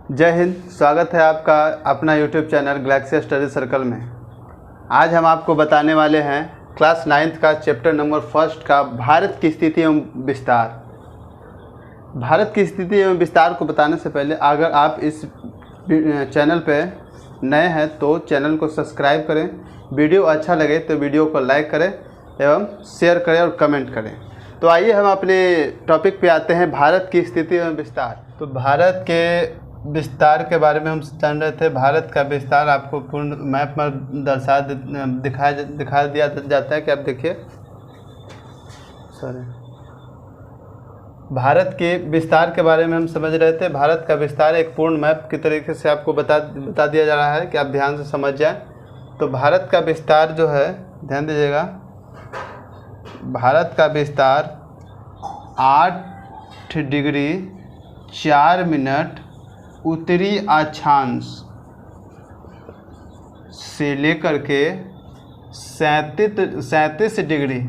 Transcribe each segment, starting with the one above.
जय हिंद। स्वागत है आपका अपना YouTube channel Galaxy study circle में। आज हम आपको बताने वाले हैं क्लास 9th का चैप्टर नंबर 1 का भारत की स्थिति एवं विस्तार। भारत की स्थिति एवं विस्तार को बताने से पहले अगर आप इस चैनल पे नए हैं तो चैनल को सब्सक्राइब करें, वीडियो अच्छा लगे तो वीडियो को लाइक करें एवं शेयर करें और कमेंट करें। तो आइए हम अपने टॉपिक पे आते हैं, भारत की स्थिति एवं विस्तार। तो भारत के विस्तार के बारे में हम जान रहे थे। भारत का विस्तार आपको पूर्ण मैप में दिखा दिया जाता है कि आप देखिए, सॉरी, भारत के विस्तार के बारे में हम समझ रहे थे। भारत का विस्तार एक पूर्ण मैप की तरीके से आपको बता दिया जा रहा है कि आप ध्यान से समझ जाएं। तो भारत का विस्तार जो है, ध्यान दीजिएगा, भारत का विस्तार 8 डिग्री 4 मिनट उत्तरी अक्षांश से लेकर के 37 डिग्री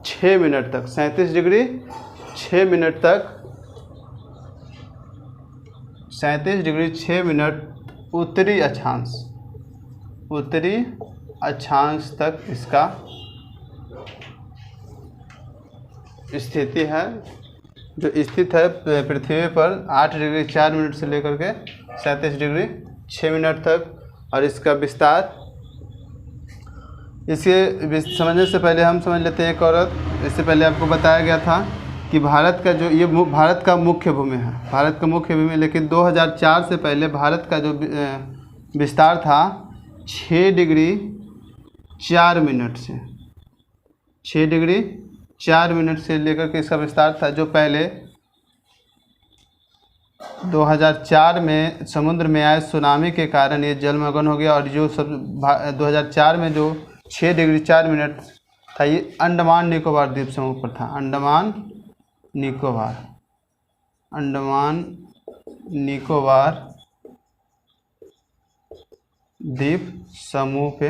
6 मिनट तक 37 डिग्री 6 मिनट तक 37 डिग्री 6 मिनट उत्तरी अक्षांश तक इसका स्थिति है, जो स्थित है पृथ्वी पर 8 डिग्री 4 मिनट से लेकर के 37 डिग्री 6 मिनट तक। और इसका विस्तार, इसे समझने से पहले हम समझ लेते हैं एक औरत। इससे पहले आपको बताया गया था कि भारत का जो ये भारत का मुख्य भूमि है, भारत का मुख्य भूमि, लेकिन 2004 से पहले भारत का जो विस्तार था 6 डिग्री 4 मिनट से 6 डिग्री 4 मिनट से लेकर के इसका विस्तार था, जो पहले 2004 में समुद्र में आए सुनामी के कारण ये जलमग्न हो गया। और जो सब 2004 में जो 6 डिग्री 4 मिनट था, ये अंडमान निकोबार द्वीप समूह पर था। अंडमान निकोबार द्वीप समूह पे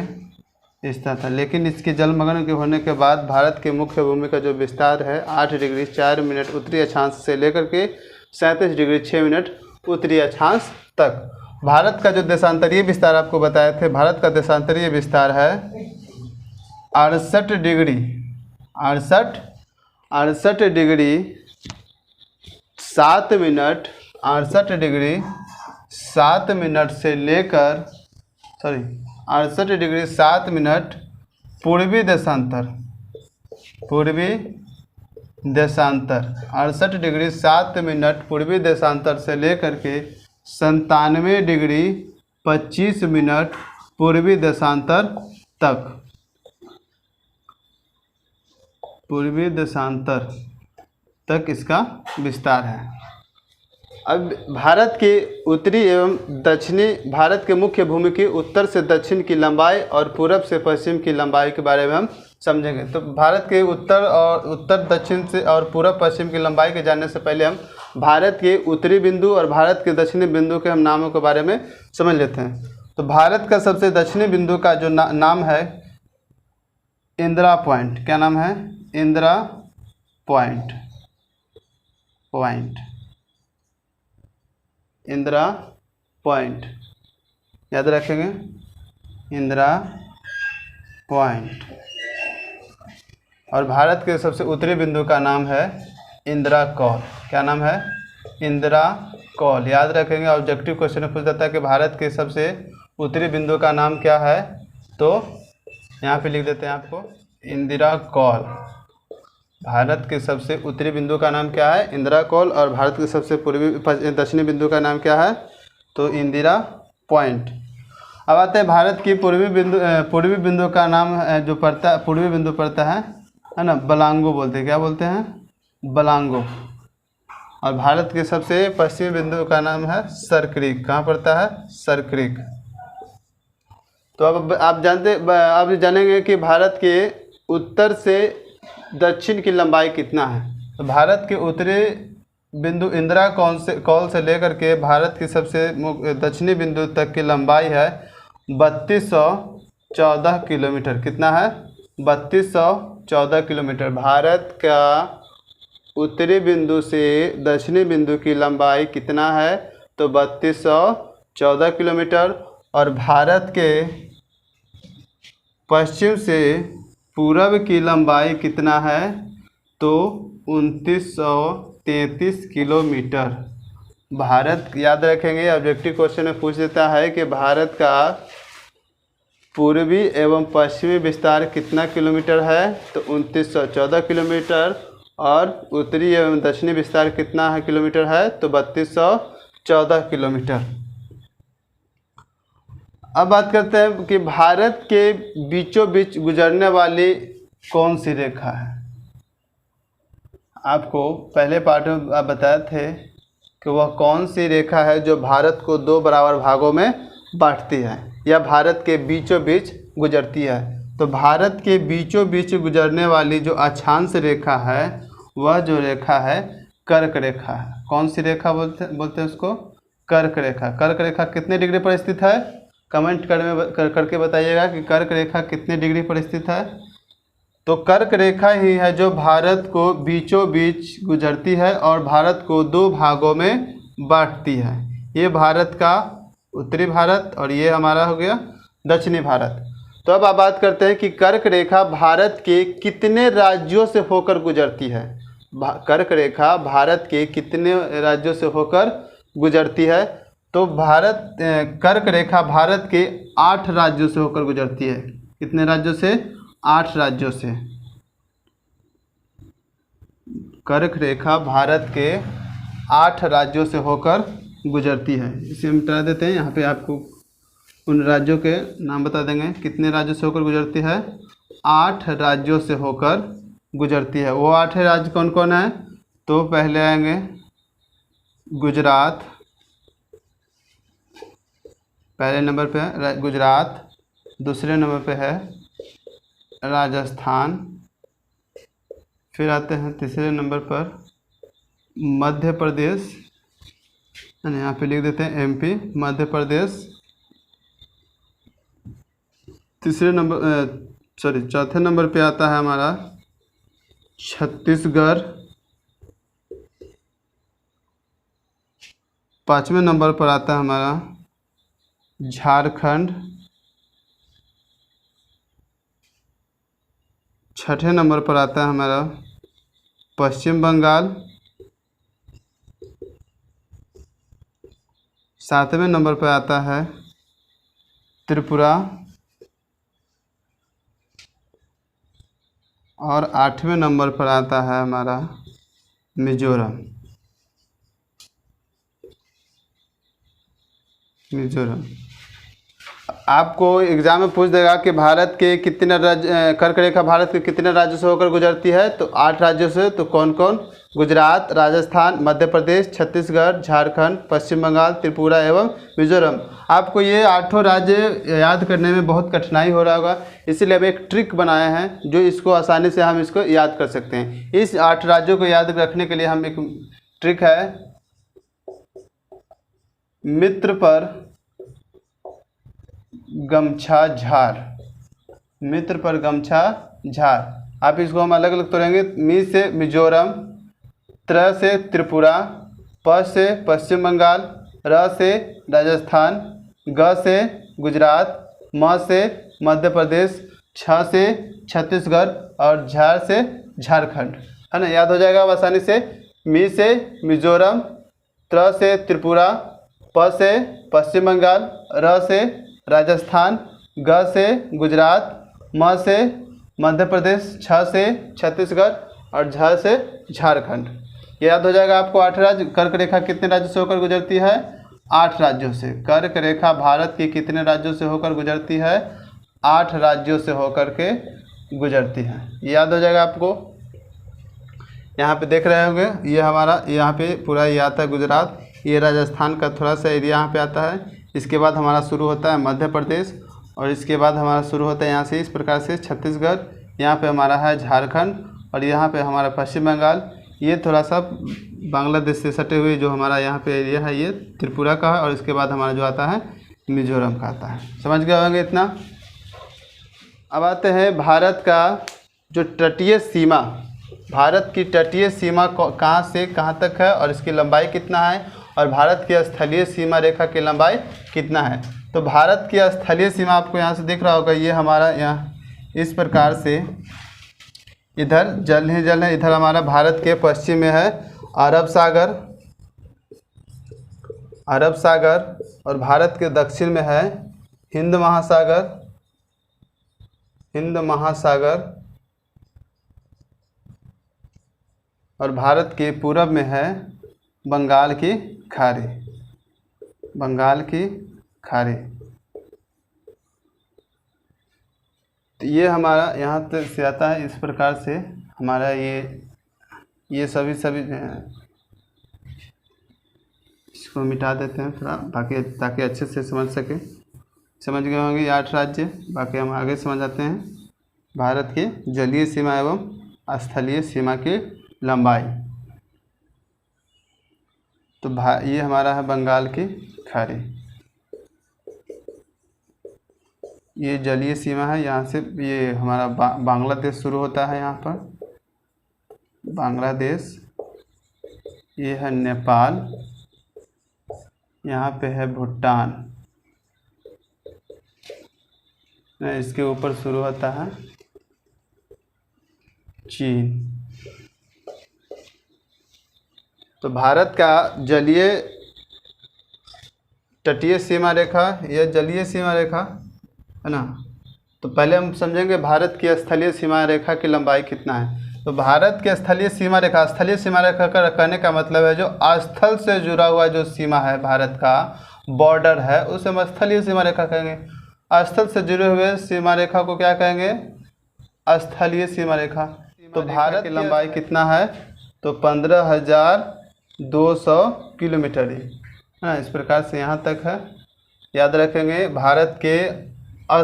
स्थित था। लेकिन इसके जलमग्न के होने के बाद भारत के मुख्य भूमि का जो विस्तार है 8 डिग्री 4 मिनट उत्तरी अक्षांश से लेकर के 37 डिग्री 6 मिनट उत्तरी अक्षांश तक। भारत का जो देशांतरीय विस्तार आपको बताए थे, भारत का देशांतरीय विस्तार है 68 डिग्री 7 मिनट 68 डिग्री 7 मिनट से लेकर 68 डिग्री 7 मिनट पूर्वी देशांतर 68 डिग्री 7 मिनट पूर्वी देशांतर से लेकर के 97 डिग्री 25 मिनट पूर्वी देशांतर तक इसका विस्तार है। अब भारत के उत्तरी एवं दक्षिणी, भारत के मुख्य भूमि की उत्तर से दक्षिण की लंबाई और पूरब से पश्चिम की लंबाई के बारे में हम समझेंगे। तो भारत के उत्तर दक्षिण से और पूरब पश्चिम की लंबाई के जानने से पहले हम भारत के उत्तरी बिंदु और भारत के दक्षिणी बिंदु के हम नामों के बारे में समझ लेते हैं। तो भारत का सबसे दक्षिणी बिंदु का जो नाम है इंदिरा पॉइंट। क्या नाम है? इंदिरा पॉइंट। इंदिरा पॉइंट याद रखेंगे, इंदिरा पॉइंट। और भारत के सबसे उत्तरी बिंदु का नाम है इंदिरा कौल। क्या नाम है? इंदिरा कौल। याद रखेंगे, ऑब्जेक्टिव क्वेश्चन में पूछ जाता है कि भारत के सबसे उत्तरी बिंदु का नाम क्या है, तो यहाँ पे लिख देते हैं आपको इंदिरा कौल। भारत के सबसे उत्तरी बिंदु का नाम क्या है? इंदिरा कौल। और भारत के सबसे दक्षिणी बिंदु का नाम क्या है? तो इंदिरा पॉइंट। अब आते हैं भारत की पूर्वी बिंदु का नाम जो पड़ता, पूर्वी बिंदु पड़ता है ना, बलांगो बोलते हैं। क्या बोलते हैं? बलांगो। और भारत के सबसे पश्चिमी बिंदु का नाम है सरक्रीक। कहाँ पड़ता है? सरक्रीक। तो अब आप जानेंगे कि भारत के उत्तर से दक्षिण की लंबाई कितना है। तो भारत के उत्तरी बिंदु इंदिरा कौल से लेकर के भारत की सबसे दक्षिणी बिंदु तक की लंबाई है 3214 किलोमीटर। कितना है? 3214 किलोमीटर। भारत का उत्तरी बिंदु से दक्षिणी बिंदु की लंबाई कितना है, तो 3214 किलोमीटर। और भारत के पश्चिम से पूरब की लंबाई कितना है, तो 2933 किलोमीटर। भारत, याद रखेंगे ऑब्जेक्टिव क्वेश्चन में पूछ देता है कि भारत का पूर्वी एवं पश्चिमी विस्तार कितना किलोमीटर है, तो 2914 किलोमीटर। और उत्तरी एवं दक्षिणी विस्तार कितना है किलोमीटर है, तो 3214 किलोमीटर। अब बात करते हैं कि भारत के बीचों बीच गुजरने वाली कौन सी रेखा है। आपको पहले पार्ट में आप बताए थे कि वह कौन सी रेखा है जो भारत को 2 बराबर भागों में बांटती है या भारत के बीचों बीच गुजरती है। तो भारत के बीचों बीच गुजरने वाली जो अक्षांश रेखा है वह जो रेखा है कर्क रेखा है। कौन सी रेखा बोलते हैं उसको, कर्क रेखा। कर्क रेखा कितने डिग्री पर स्थित है, कमेंट करके बताइएगा कि कर्क रेखा कितने डिग्री पर स्थित है। तो कर्क रेखा ही है जो भारत को बीचों बीच गुजरती है और भारत को 2 भागों में बांटती है। ये भारत का उत्तरी भारत और ये हमारा हो गया दक्षिणी भारत। तो अब आप बात करते हैं कि कर्क रेखा भारत के कितने राज्यों से होकर गुजरती है। कर्क रेखा भारत के कितने राज्यों से होकर गुजरती है, तो कर्क रेखा भारत के 8 राज्यों से होकर गुजरती है। कितने राज्यों से, 8 राज्यों से। कर्क रेखा भारत के 8 राज्यों से होकर गुजरती है। इसे हम मिटा देते हैं, यहाँ पे आपको उन राज्यों के नाम बता देंगे। कितने राज्यों से होकर गुजरती है, 8 राज्यों से होकर गुजरती है। वो 8 राज्य कौन कौन है, तो पहले आएंगे गुजरात, पहले नंबर पे है गुजरात, दूसरे नंबर पे है राजस्थान, फिर आते हैं तीसरे नंबर पर मध्य प्रदेश, यहाँ पे लिख देते हैं एमपी, मध्य प्रदेश। चौथे नंबर पे आता है हमारा छत्तीसगढ़, 5वें नंबर पर आता है हमारा झारखंड, 6ठे नंबर पर आता है हमारा पश्चिम बंगाल, 7वें नंबर पर आता है त्रिपुरा और 8वें नंबर पर आता है हमारा मिजोरम। आपको एग्जाम में पूछ देगा कि भारत के कितने राज्य, कर्क रेखा भारत के कितने राज्यों से होकर गुजरती है, तो 8 राज्यों से। तो कौन कौन, गुजरात, राजस्थान, मध्य प्रदेश, छत्तीसगढ़, झारखंड, पश्चिम बंगाल, त्रिपुरा एवं मिजोरम। आपको ये 8 राज्य याद करने में बहुत कठिनाई हो रहा होगा, इसलिए अब एक ट्रिक बनाए हैं जो इसको आसानी से हम इसको याद कर सकते हैं। इस 8 राज्यों को याद रखने के लिए हम एक ट्रिक है, मित्र पर गमछा झार, मित्र पर गमछा झार। आप इसको हम अलग अलग तोड़ेंगे। मी से मिजोरम, त्र से त्रिपुरा, प से पश्चिम बंगाल, र से राजस्थान, ग से गुजरात, म से मध्य प्रदेश, छ से छत्तीसगढ़ और झार से झारखंड, है ना। याद हो जाएगा अब आसानी से। मी से मिजोरम, त्र से त्रिपुरा, प से पश्चिम बंगाल, र से राजस्थान, ग से गुजरात, म से मध्य प्रदेश, छ से छत्तीसगढ़ और झ से झारखंड। ये याद हो जाएगा आपको। 8 राज्य। कर्क रेखा कितने राज्यों से होकर गुजरती है, 8 राज्यों से। कर्क रेखा भारत के कितने राज्यों से होकर गुजरती है, 8 राज्यों से होकर के गुजरती है। ये याद हो जाएगा आपको। यहाँ पे देख रहे होंगे, ये हमारा यहाँ पे पूरा ये आता है गुजरात, ये राजस्थान का थोड़ा सा एरिया यहाँ पे आता है। इसके बाद हमारा शुरू होता है मध्य प्रदेश और इसके बाद हमारा शुरू होता है यहाँ से इस प्रकार से छत्तीसगढ़, यहाँ पे हमारा है झारखंड और यहाँ पे हमारा पश्चिम बंगाल। ये थोड़ा सा बांग्लादेश से सटे हुए जो हमारा यहाँ पे एरिया है ये त्रिपुरा का है और इसके बाद हमारा जो आता है मिजोरम का आता है। समझ गए होंगे इतना। अब आते हैं भारत का जो तटीय सीमा भारत की तटीय सीमा कहाँ से कहाँ तक है और इसकी लंबाई कितना है, और भारत की स्थलीय सीमा रेखा की लंबाई कितना है। तो भारत की स्थलीय सीमा आपको यहाँ से दिख रहा होगा, ये हमारा यहाँ इस प्रकार से इधर जल ही जल है। इधर हमारा भारत के पश्चिम में है अरब सागर, अरब सागर, और भारत के दक्षिण में है हिंद महासागर, हिंद महासागर, और भारत के पूरब में है बंगाल की खाड़ी, बंगाल की खाड़ी। तो ये हमारा यहाँ तक से आता है। इस प्रकार से हमारा ये सभी इसको मिटा देते हैं थोड़ा, बाकी ताकि अच्छे से समझ सके। समझ गए होंगे ये 8 राज्य। बाकी हम आगे समझ आते हैं भारत की जलीय सीमा एवं स्थलीय सीमा की लंबाई। तो ये हमारा है बंगाल की खाड़ी, ये जलीय सीमा है। यहाँ से ये हमारा बांग्लादेश शुरू होता है, यहाँ पर बांग्लादेश, ये है नेपाल, यहाँ पे है भूटान, इसके ऊपर शुरू होता है चीन। तो भारत का जलीय तटीय सीमा रेखा, यह जलीय सीमा रेखा है ना। तो पहले हम समझेंगे भारत की स्थलीय सीमा रेखा की लंबाई कितना है। तो भारत की स्थलीय सीमा रेखा का कहने का मतलब है जो स्थल से जुड़ा हुआ जो सीमा है, भारत का बॉर्डर है, उसे हम स्थलीय सीमा रेखा कहेंगे। स्थल से जुड़े हुए सीमा रेखा को क्या कहेंगे, स्थलीय सीमा रेखा। तो भारत की लंबाई कितना है, तो 15,200 किलोमीटर है ना। इस प्रकार से यहाँ तक है, याद रखेंगे। भारत के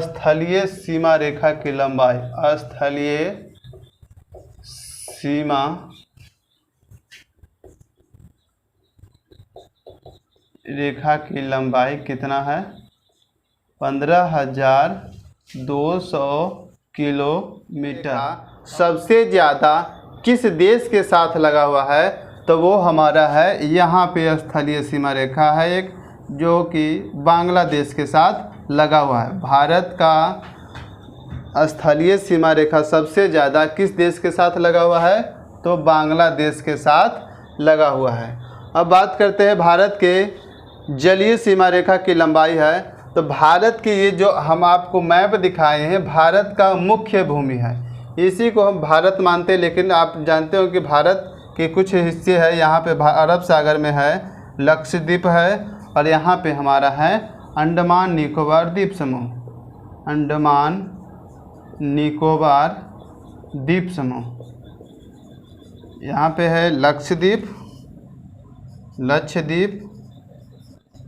स्थलीय सीमा रेखा की लंबाई, स्थलीय सीमा रेखा की लंबाई कितना है, 15,200 किलोमीटर। सबसे ज़्यादा किस देश के साथ लगा हुआ है, तो वो हमारा है यहाँ पे स्थलीय सीमा रेखा है एक, जो कि बांग्लादेश के साथ लगा हुआ है। भारत का स्थलीय सीमा रेखा सबसे ज़्यादा किस देश के साथ लगा हुआ है, तो बांग्लादेश के साथ लगा हुआ है। अब बात करते हैं भारत के जलीय सीमा रेखा की लंबाई है। तो भारत की ये जो हम आपको मैप दिखाए हैं, भारत का मुख्य भूमि है, इसी को हम भारत मानते हैं। लेकिन आप जानते हो कि भारत के कुछ हिस्से हैं, यहाँ पे अरब सागर में है, लक्षद्वीप है, और यहाँ पे हमारा है अंडमान निकोबार द्वीप समूह, अंडमान निकोबार द्वीप समूह। यहाँ पे है लक्षद्वीप,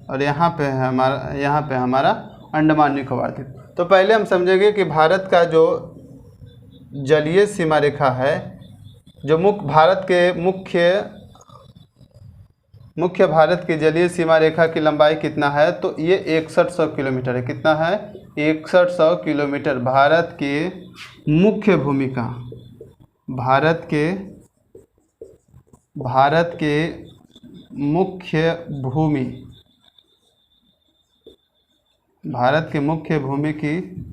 और यहाँ पे है हमारा अंडमान निकोबार द्वीप। तो पहले हम समझेंगे कि भारत का जो जलीय सीमा रेखा है, जो भारत की जलीय सीमा रेखा की लंबाई कितना है, तो ये 6100 किलोमीटर है। कितना है, 6100 किलोमीटर। भारत के मुख्य भूमि का, भारत के मुख्य भूमि की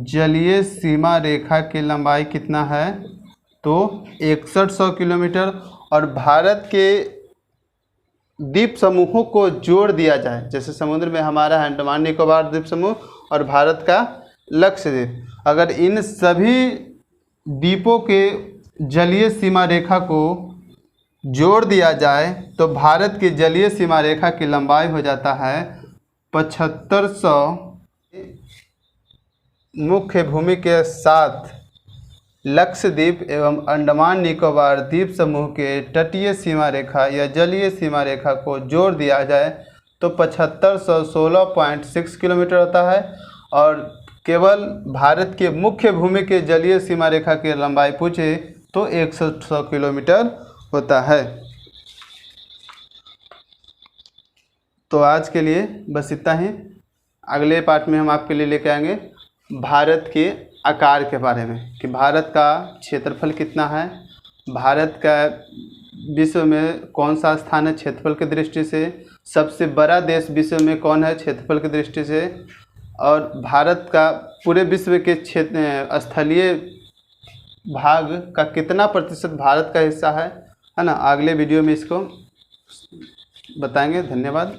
जलीय सीमा रेखा की लंबाई कितना है, तो 6100 किलोमीटर। और भारत के द्वीप समूहों को जोड़ दिया जाए, जैसे समुद्र में हमारा अंडमान निकोबार द्वीप समूह और भारत का लक्षद्वीप, अगर इन सभी द्वीपों के जलीय सीमा रेखा को जोड़ दिया जाए तो भारत की जलीय सीमा रेखा की लंबाई हो जाता है 7500। मुख्य भूमि के साथ लक्षद्वीप एवं अंडमान निकोबार द्वीप समूह के तटीय सीमा रेखा या जलीय सीमा रेखा को जोड़ दिया जाए तो 7516.6 किलोमीटर होता है। और केवल भारत के मुख्य भूमि के जलीय सीमा रेखा की लंबाई पूछे तो 100 किलोमीटर होता है। तो आज के लिए बस इतना ही। अगले पार्ट में हम आपके लिए लेके आएंगे भारत के आकार के बारे में, कि भारत का क्षेत्रफल कितना है, भारत का विश्व में कौन सा स्थान है क्षेत्रफल की दृष्टि से, सबसे बड़ा देश विश्व में कौन है क्षेत्रफल की दृष्टि से, और भारत का पूरे विश्व के क्षेत्र स्थलीय भाग का कितना प्रतिशत भारत का हिस्सा है ना। अगले वीडियो में इसको बताएंगे। धन्यवाद।